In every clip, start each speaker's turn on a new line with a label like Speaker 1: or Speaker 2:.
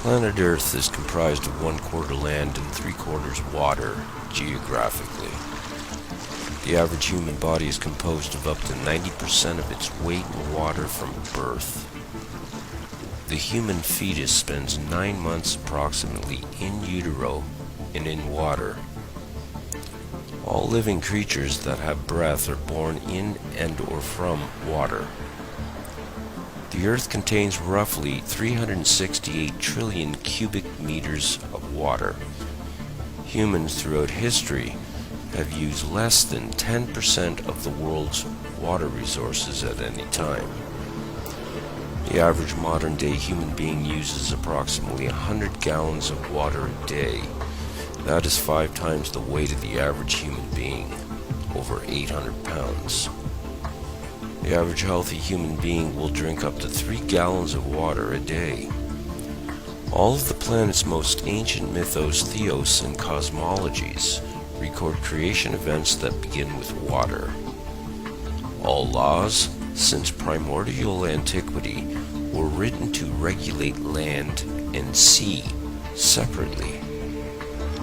Speaker 1: Planet Earth is comprised of 1/4 land and 3/4 water, geographically. The average human body is composed of up to 90% of its weight in water from birth. The human fetus spends 9 months approximately in utero and in water. All living creatures that have breath are born in and or from water. The Earth contains roughly 368 trillion cubic meters of water. Humans throughout history have used less than 10% of the world's water resources at any time. The average modern-day human being uses approximately 100 gallons of water a day. That is 5 times the weight of the average human being, over 800 pounds. The average healthy human being will drink up to 3 gallons of water a day. All of the planet's most ancient mythos, theos, and cosmologies record creation events that begin with water. All laws, since primordial antiquity, were written to regulate land and sea separately.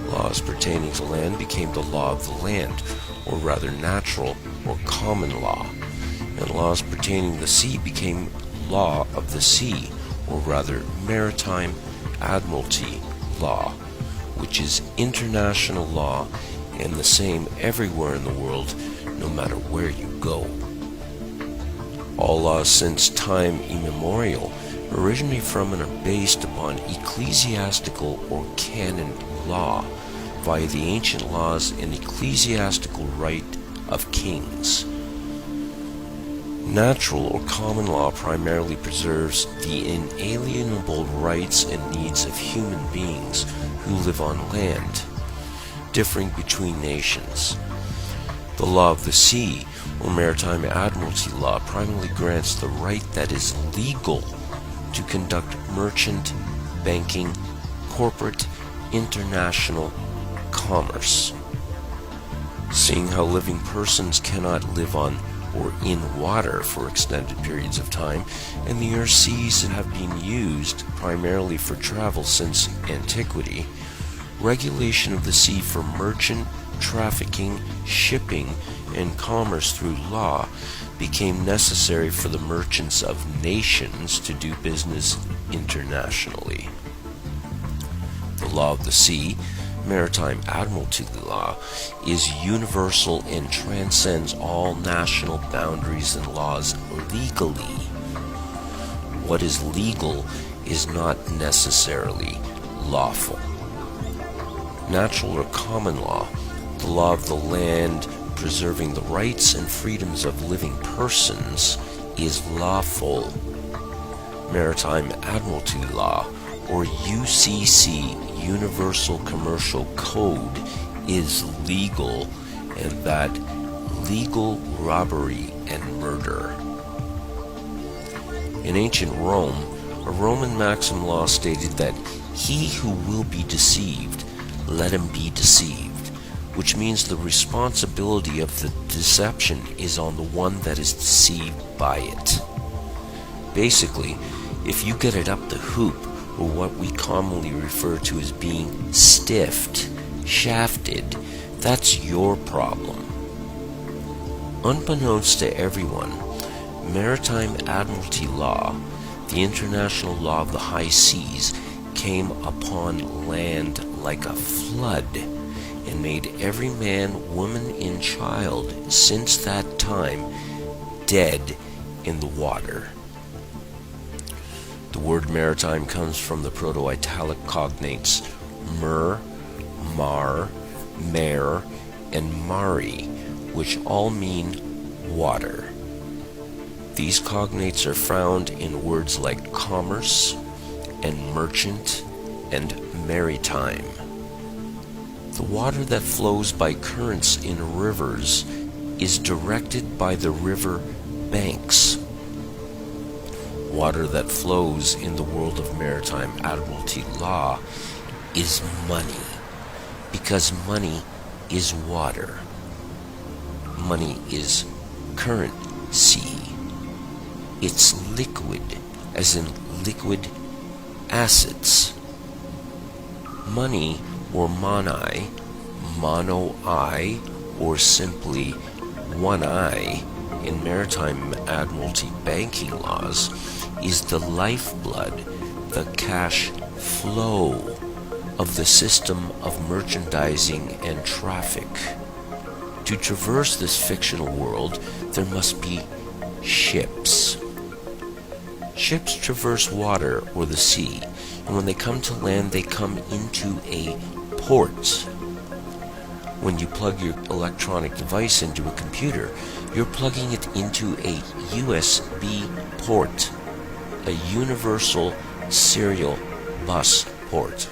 Speaker 1: Laws pertaining to land became the law of the land, or rather natural or common law, and laws pertaining to the sea became law of the sea, or rather maritime admiralty law, which is international law and the same everywhere in the world, no matter where you go. All laws since time immemorial originate from and are based upon ecclesiastical or canon law via the ancient laws and ecclesiastical right of kings. Natural or common law primarily preserves the inalienable rights and needs of human beings who live on land, differing between nations. The law of the sea, or maritime admiralty law, primarily grants the right that is legal to conduct merchant, banking, corporate, international commerce. Seeing how living persons cannot live on or in water for extended periods of time, and the Earth's seas have been used primarily for travel since antiquity, regulation of the sea for merchant, trafficking, shipping, and commerce through law became necessary for the merchants of nations to do business internationally. The law of the sea, maritime admiralty law, is universal and transcends all national boundaries and laws legally. What is legal is not necessarily lawful. Natural or common law, the law of the land preserving the rights and freedoms of living persons, is lawful. Maritime admiralty law, or UCC, Universal Commercial Code, is legal, and that legal robbery and murder. In ancient Rome, a Roman maxim law stated that he who will be deceived, let him be deceived, which means the responsibility of the deception is on the one that is deceived by it. Basically, if you get it up the hoop, or what we commonly refer to as being stiffed, shafted, that's your problem. Unbeknownst to everyone, maritime admiralty law, the international law of the high seas, came upon land like a flood and made every man, woman, and child since that time dead in the water. The word maritime comes from the Proto-Italic cognates mer, mar, mare, and mari, which all mean water. These cognates are found in words like commerce and merchant and maritime. The water that flows by currents in rivers is directed by the river banks. Water that flows in the world of maritime admiralty law is money, because money is water. Money is currency. It's liquid, as in liquid assets. Money, or monai, mono-eye, or simply one eye in maritime admiralty banking laws, is the lifeblood, the cash flow of the system of merchandising and traffic. To traverse this fictional world, there must be ships. Ships traverse water or the sea, and when they come to land, they come into a port. When you plug your electronic device into a computer, you're plugging it into a USB port, a universal serial bus port.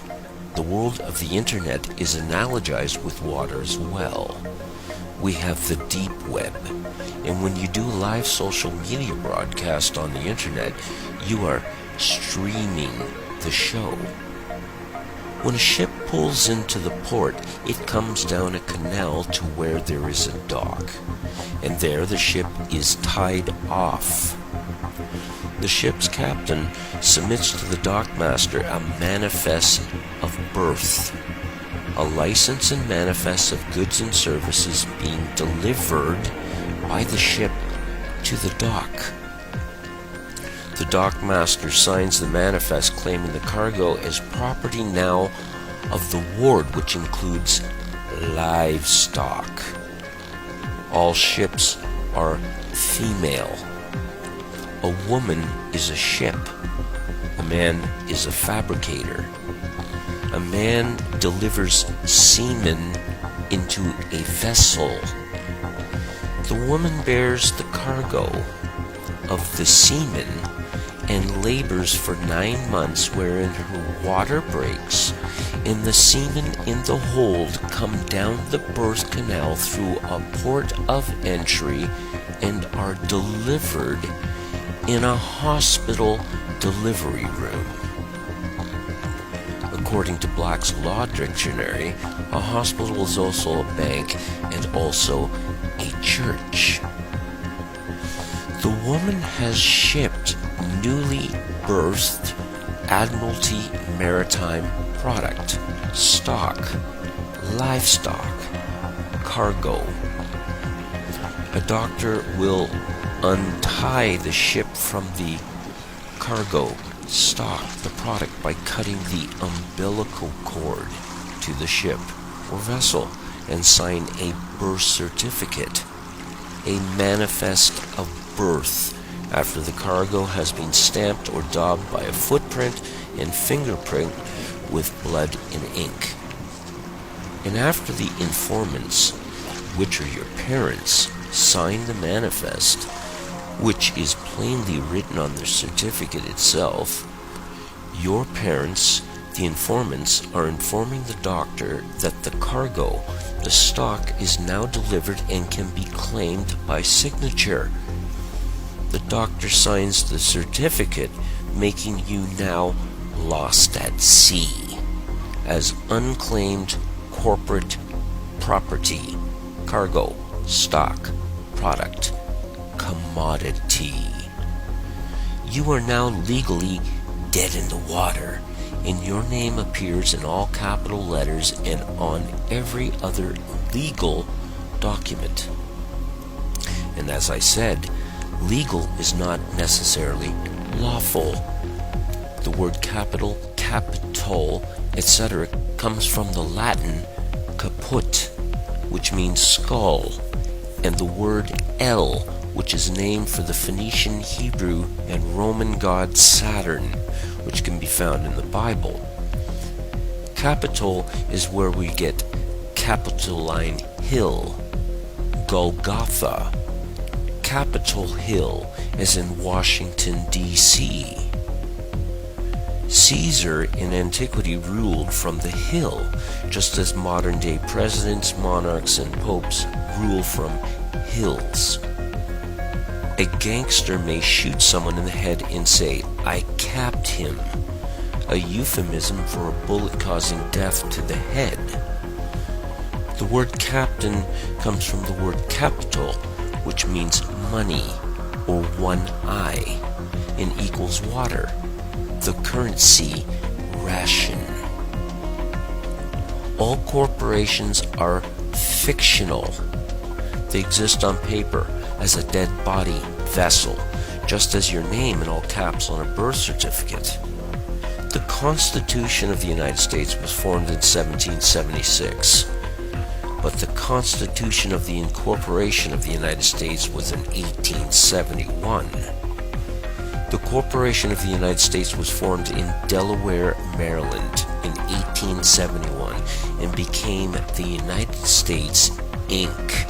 Speaker 1: The world of the internet is analogized with water as well. We have the deep web, and when you do a live social media broadcast on the internet, you are streaming the show. When a ship pulls into the port, it comes down a canal to where there is a dock, and there the ship is tied off. The ship's captain submits to the dockmaster a manifest of birth, a license and manifest of goods and services being delivered by the ship to the dock. The dockmaster signs the manifest claiming the cargo as property now of the ward, which includes livestock. All ships are female. A woman is a ship. A man is a fabricator. A man delivers semen into a vessel. The woman bears the cargo of the semen and labors for 9 months, wherein her water breaks and the semen in the hold come down the birth canal through a port of entry and are delivered in a hospital delivery room. According to Black's Law Dictionary, a hospital is also a bank and also a church. The woman has shipped newly birthed Admiralty maritime product, stock, livestock, cargo. A doctor will untie the ship from the cargo, stock, the product, by cutting the umbilical cord to the ship or vessel and sign a birth certificate, a manifest of birth, after the cargo has been stamped or daubed by a footprint and fingerprint with blood and ink. And after the informants, which are your parents, sign the manifest, which is plainly written on the certificate itself, your parents, the informants, are informing the doctor that the cargo, the stock, is now delivered and can be claimed by signature. The doctor signs the certificate, making you now lost at sea as unclaimed corporate property, cargo, stock, product, commodity. You are now legally dead in the water, and your name appears in all capital letters and on every other legal document. And as I said, legal is not necessarily lawful. The word capital, capital, etc. comes from the Latin caput, which means skull, and the word El, which is named for the Phoenician, Hebrew, and Roman god Saturn, which can be found in the Bible. Capitol is where we get Capitoline Hill, Golgotha, Capitol Hill, as in Washington, D.C. Caesar in antiquity ruled from the hill, just as modern-day presidents, monarchs, and popes rule from hills. A gangster may shoot someone in the head and say, "I capped him," a euphemism for a bullet causing death to the head. The word captain comes from the word capital, which means money, or one eye, and equals water, the currency ration. All corporations are fictional. They exist on paper as a dead body vessel, just as your name in all caps on a birth certificate. The Constitution of the United States was formed in 1776, but the Constitution of the Incorporation of the United States was in 1871. The Corporation of the United States was formed in Delaware, Maryland in 1871 and became the United States, Inc.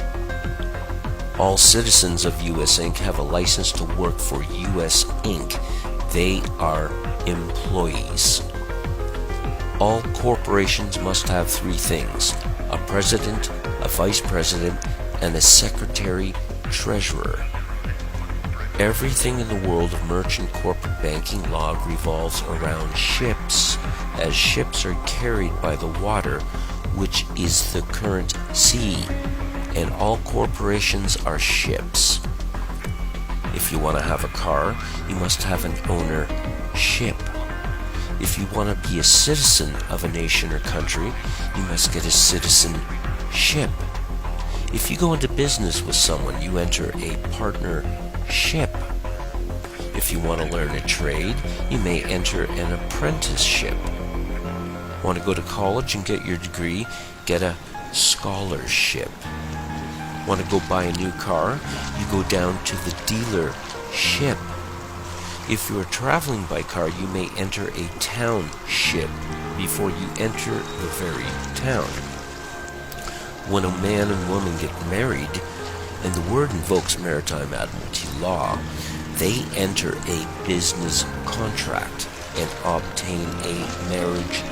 Speaker 1: All citizens of U.S. Inc. have a license to work for U.S. Inc. They are employees. All corporations must have three things: a president, a vice president, and a secretary-treasurer. Everything in the world of merchant corporate banking law revolves around ships, as ships are carried by the water, which is the current sea, and all corporations are ships. If you want to have a car, you must have an ownership. If you want to be a citizen of a nation or country, you must get a citizenship. If you go into business with someone, you enter a partnership. If you want to learn a trade, you may enter an apprenticeship. Want to go to college and get your degree? Get a scholarship. Want to go buy a new car? You go down to the dealership. If you are traveling by car, you may enter a township before you enter the very town. When a man and woman get married, and the word invokes maritime admiralty law, they enter a business contract and obtain a marriage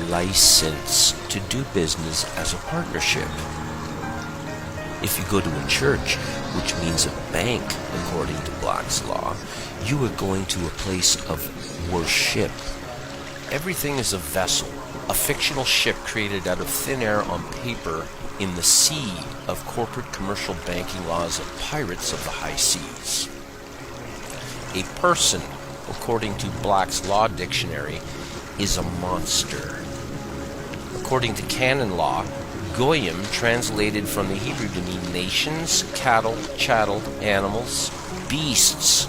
Speaker 1: license to do business as a partnership. If you go to a church, which means a bank according to Black's law, you are going to a place of worship. Everything is a vessel, a fictional ship created out of thin air on paper in the sea of corporate commercial banking laws of pirates of the high seas. A person, according to Black's Law Dictionary, is a monster. According to canon law, Goyim, translated from the Hebrew to mean nations, cattle, chattel, animals, beasts,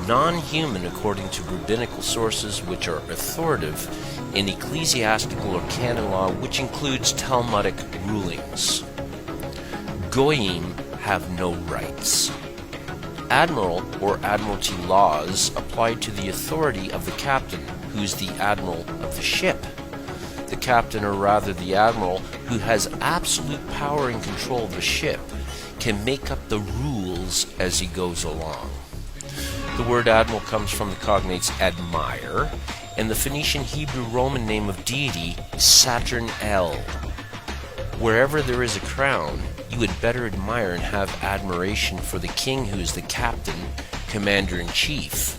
Speaker 1: non-human according to rabbinical sources which are authoritative in ecclesiastical or canon law, which includes Talmudic rulings. Goyim have no rights. Admiral or admiralty laws apply to the authority of the captain, who's the admiral of the ship. The captain, or rather the admiral, who has absolute power and control of the ship, can make up the rules as he goes along. The word admiral comes from the cognates admire, and the Phoenician Hebrew Roman name of deity Saturn El. Wherever there is a crown, you had better admire and have admiration for the king who is the captain, commander-in-chief,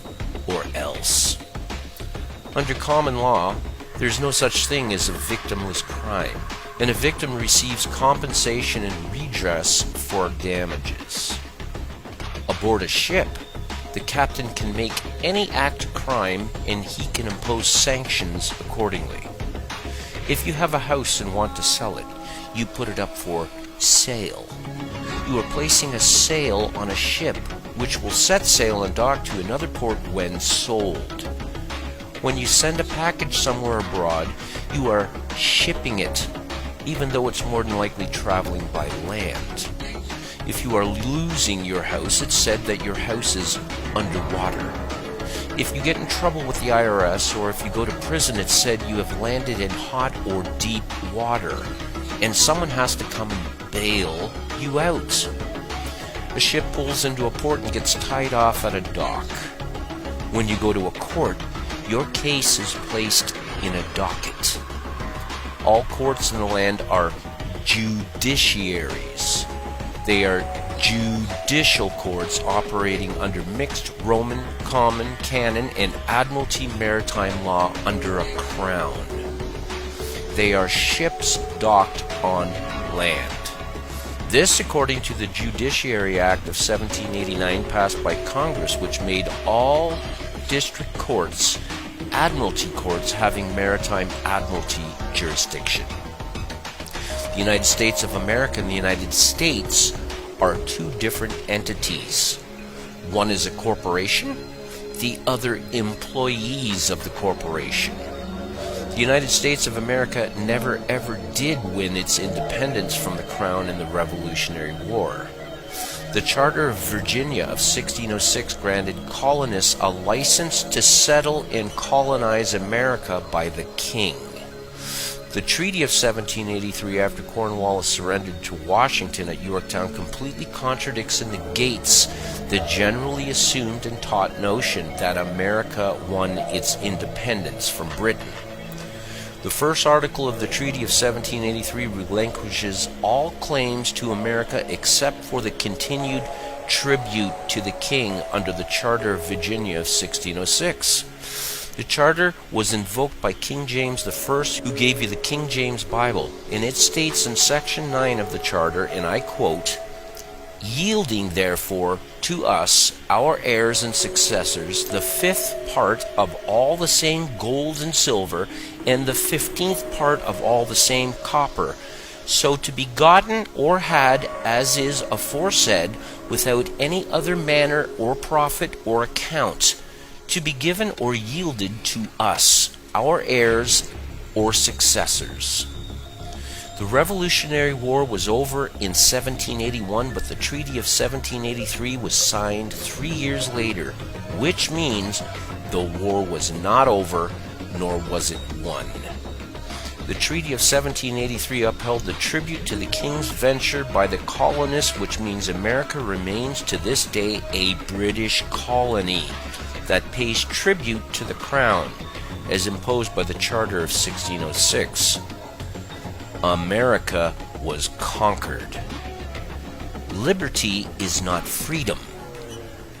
Speaker 1: or else. Under common law, there is no such thing as a victimless crime, and a victim receives compensation and redress for damages. Aboard a ship, the captain can make any act of crime and he can impose sanctions accordingly. If you have a house and want to sell it, you put it up for sale. You are placing a sale on a ship which will set sail and dock to another port when sold. When you send a package somewhere abroad, you are shipping it, even though it's more than likely traveling by land. If you are losing your house, it's said that your house is underwater. If you get in trouble with the IRS, or if you go to prison, it's said you have landed in hot or deep water, and someone has to come and bail you out. A ship pulls into a port and gets tied off at a dock. When you go to a court, your case is placed in a docket. All courts in the land are judiciaries. They are judicial courts operating under mixed Roman, common, canon, and admiralty maritime law under a crown. They are ships docked on land. This according to the Judiciary Act of 1789 passed by Congress, which made all district courts admiralty courts having maritime admiralty jurisdiction. United States of America and the United States are two different entities. One is a corporation, the other employees of the corporation. The United States of America never ever did win its independence from the Crown in the Revolutionary War. The Charter of Virginia of 1606 granted colonists a license to settle and colonize America by the King. The Treaty of 1783, after Cornwallis surrendered to Washington at Yorktown, completely contradicts and negates the generally assumed and taught notion that America won its independence from Britain. The first article of the Treaty of 1783 relinquishes all claims to America except for the continued tribute to the King under the Charter of Virginia of 1606. The charter was invoked by King James I, who gave you the King James Bible, and it states in Section 9 of the charter, and I quote, "Yielding therefore to us, our heirs and successors, the 5th part of all the same gold and silver, and the 15th part of all the same copper, so to be gotten or had, as is aforesaid, without any other manner or profit or account, to be given or yielded to us, our heirs or successors." The Revolutionary War was over in 1781, but the Treaty of 1783 was signed 3 years later, which means the war was not over, nor was it won. The Treaty of 1783 upheld the tribute to the King's venture by the colonists, which means America remains to this day a British colony that pays tribute to the Crown, as imposed by the Charter of 1606. America was conquered. Liberty is not freedom.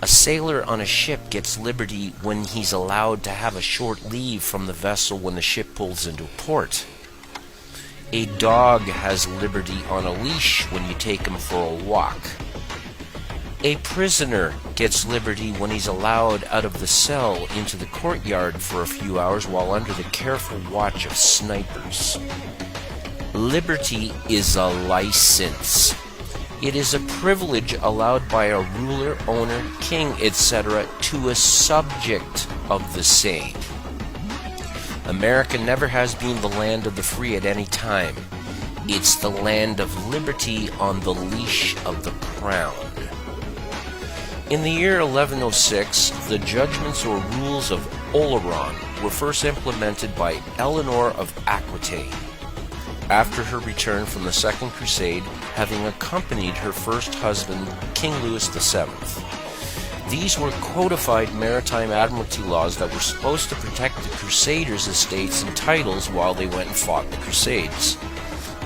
Speaker 1: A sailor on a ship gets liberty when he's allowed to have a short leave from the vessel when the ship pulls into port. A dog has liberty on a leash when you take him for a walk. A prisoner gets liberty when he's allowed out of the cell into the courtyard for a few hours while under the careful watch of snipers. Liberty is a license. It is a privilege allowed by a ruler, owner, king, etc. to a subject of the same. America never has been the land of the free at any time. It's the land of liberty on the leash of the crown. In the year 1106, the judgments or rules of Oleron were first implemented by Eleanor of Aquitaine, after her return from the Second Crusade, having accompanied her first husband, King Louis VII. These were codified maritime admiralty laws that were supposed to protect the Crusaders' estates and titles while they went and fought the Crusades.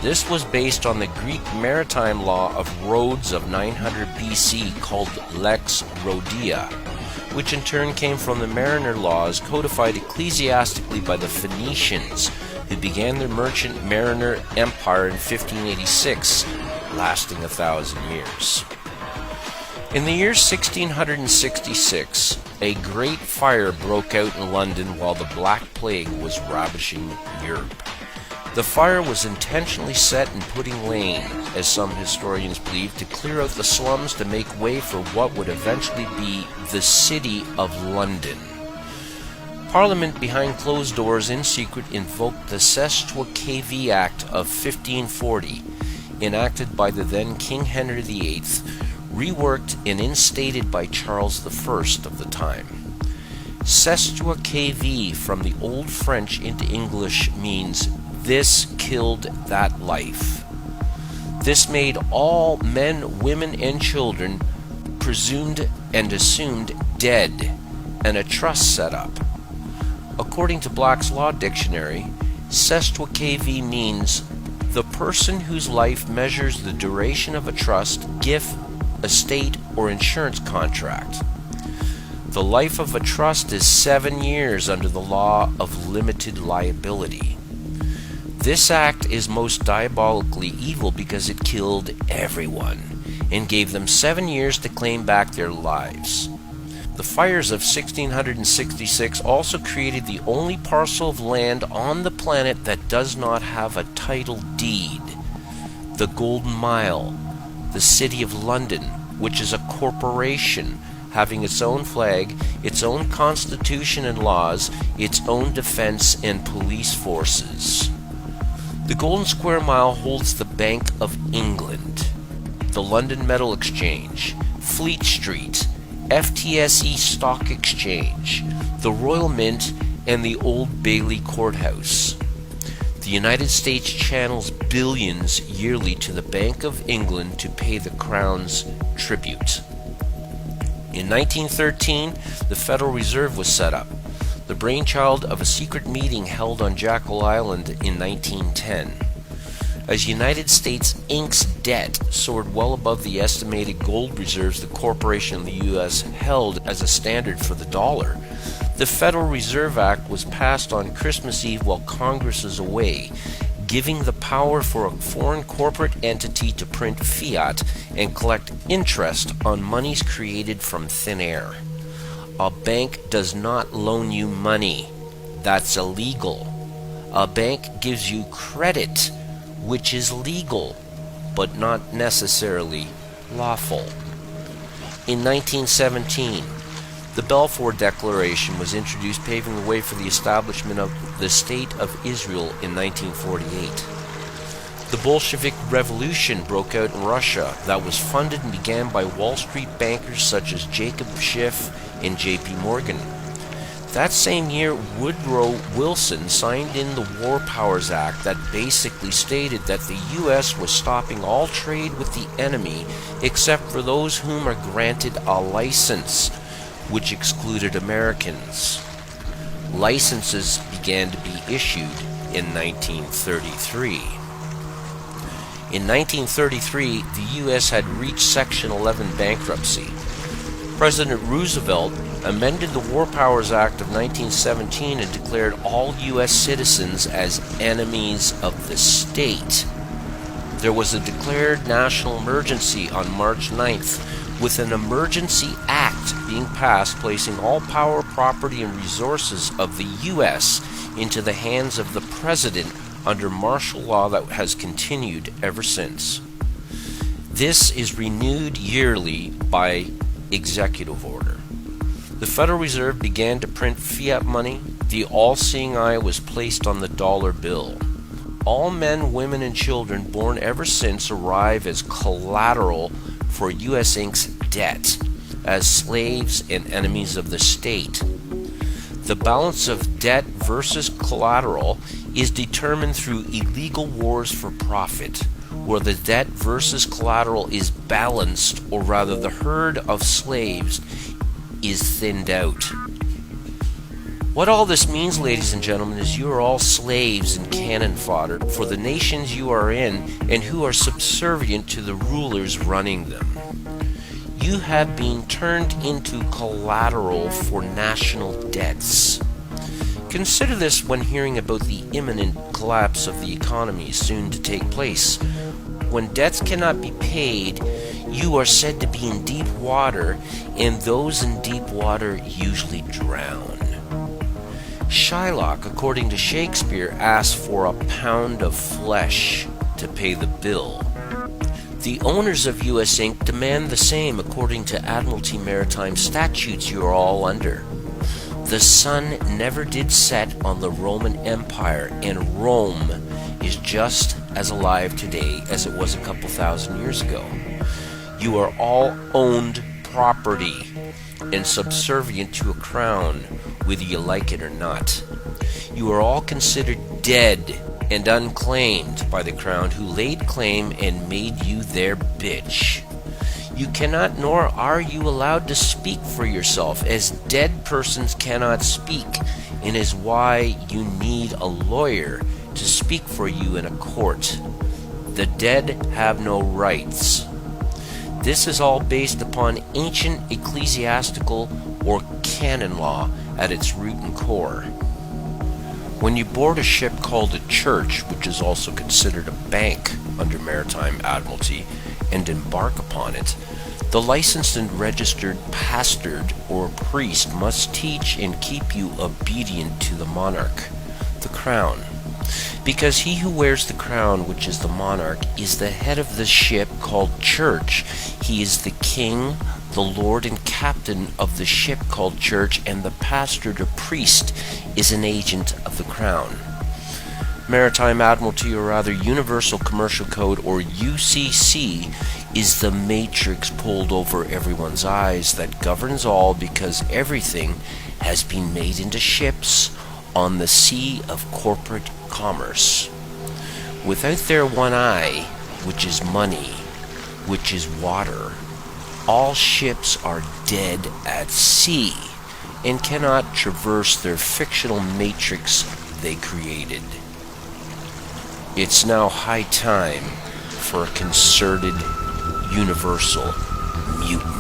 Speaker 1: This was based on the Greek maritime law of Rhodes of 900 BC called Lex Rhodia, which in turn came from the mariner laws codified ecclesiastically by the Phoenicians, who began their merchant mariner empire in 1586, lasting 1,000 years. In the year 1666, a great fire broke out in London while the Black Plague was ravaging Europe. The fire was intentionally set in Pudding Lane, as some historians believe, to clear out the slums to make way for what would eventually be the City of London. Parliament, behind closed doors in secret, invoked the Sestuacav Act of 1540, enacted by the then King Henry VIII, reworked and instated by Charles I of the time. Sestuacav, from the Old French into English, means "this killed that life." This made all men, women, and children presumed and assumed dead, and a trust set up. According to Black's Law Dictionary, Sestuacav means the person whose life measures the duration of a trust, gift, estate, or insurance contract. The life of a trust is 7 years under the law of limited liability. This act is most diabolically evil because it killed everyone and gave them 7 years to claim back their lives. The fires of 1666 also created the only parcel of land on the planet that does not have a title deed. the Golden Mile, the City of London, which is a corporation having its own flag, its own constitution and laws, its own defense and police forces. The Golden Square Mile holds the Bank of England, the London Metal Exchange, Fleet Street, FTSE Stock Exchange, the Royal Mint, and the Old Bailey Courthouse. The United States channels billions yearly to the Bank of England to pay the Crown's tribute. In 1913, the Federal Reserve was set up, the brainchild of a secret meeting held on Jekyll Island in 1910. As United States Inc.'s debt soared well above the estimated gold reserves the corporation of the U.S. held as a standard for the dollar, the Federal Reserve Act was passed on Christmas Eve while Congress is away, giving the power for a foreign corporate entity to print fiat and collect interest on monies created from thin air. A bank does not loan you money. That's illegal. A bank gives you credit, which is legal, but not necessarily lawful. In 1917, the Balfour Declaration was introduced, paving the way for the establishment of the State of Israel in 1948. The Bolshevik Revolution broke out in Russia that was funded and began by Wall Street bankers such as Jacob Schiff and J.P. Morgan. That same year, Woodrow Wilson signed in the War Powers Act that basically stated that the U.S. was stopping all trade with the enemy except for those whom are granted a license, which excluded Americans. Licenses began to be issued in 1933. In 1933, the U.S. had reached Section 11 bankruptcy. President Roosevelt amended the War Powers Act of 1917 and declared all U.S. citizens as enemies of the state. There was a declared national emergency on March 9th, with an emergency act being passed placing all power, property, and resources of the U.S. into the hands of the President under martial law that has continued ever since. This is renewed yearly by executive order. The Federal Reserve began to print fiat money. The all-seeing eye was placed on the dollar bill. All men, women, and children born ever since arrive as collateral for U.S. Inc.'s debt, as slaves and enemies of the state. The balance of debt versus collateral is determined through illegal wars for profit, where the debt versus collateral is balanced, or rather the herd of slaves is thinned out. What all this means, ladies and gentlemen, is you are all slaves and cannon fodder for the nations you are in and who are subservient to the rulers running them. You have been turned into collateral for national debts. Consider this when hearing about the imminent collapse of the economy soon to take place. When debts cannot be paid, you are said to be in deep water, and those in deep water usually drown. Shylock, according to Shakespeare, asked for a pound of flesh to pay the bill. The owners of U.S. Inc. demand the same according to Admiralty Maritime statutes you are all under. The sun never did set on the Roman Empire, and Rome is just as alive today as it was a couple thousand years ago. You are all owned property and subservient to a crown, whether you like it or not. You are all considered dead and unclaimed by the crown, who laid claim and made you their bitch. You cannot, nor are you allowed to speak for yourself, as dead persons cannot speak, and is why you need a lawyer to speak for you in a court. The dead have no rights. This is all based upon ancient ecclesiastical or canon law at its root and core. When you board a ship called a church, which is also considered a bank under maritime admiralty, and embark upon it, the licensed and registered pastor or priest must teach and keep you obedient to the monarch, the crown. Because he who wears the crown, which is the monarch, is the head of the ship called church. He is the king, the lord and captain of the ship called church, and the pastor, the priest, is an agent of the crown. Maritime Admiralty, or rather Universal Commercial Code, or UCC, is the matrix pulled over everyone's eyes that governs all, because everything has been made into ships on the sea of corporate commerce. Without their one eye, which is money, which is water, all ships are dead at sea and cannot traverse their fictional matrix they created. It's now high time for a concerted universal mutiny.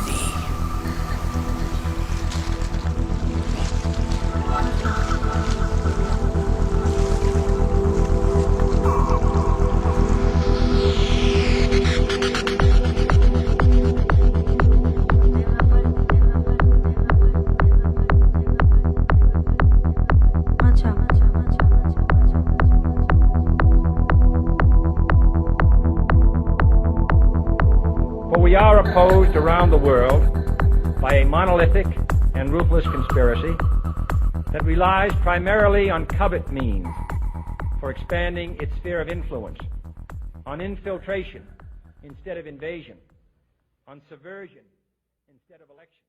Speaker 2: We are opposed around the world by a monolithic and ruthless conspiracy that relies primarily on covert means for expanding its sphere of influence, on infiltration instead of invasion, on subversion instead of election.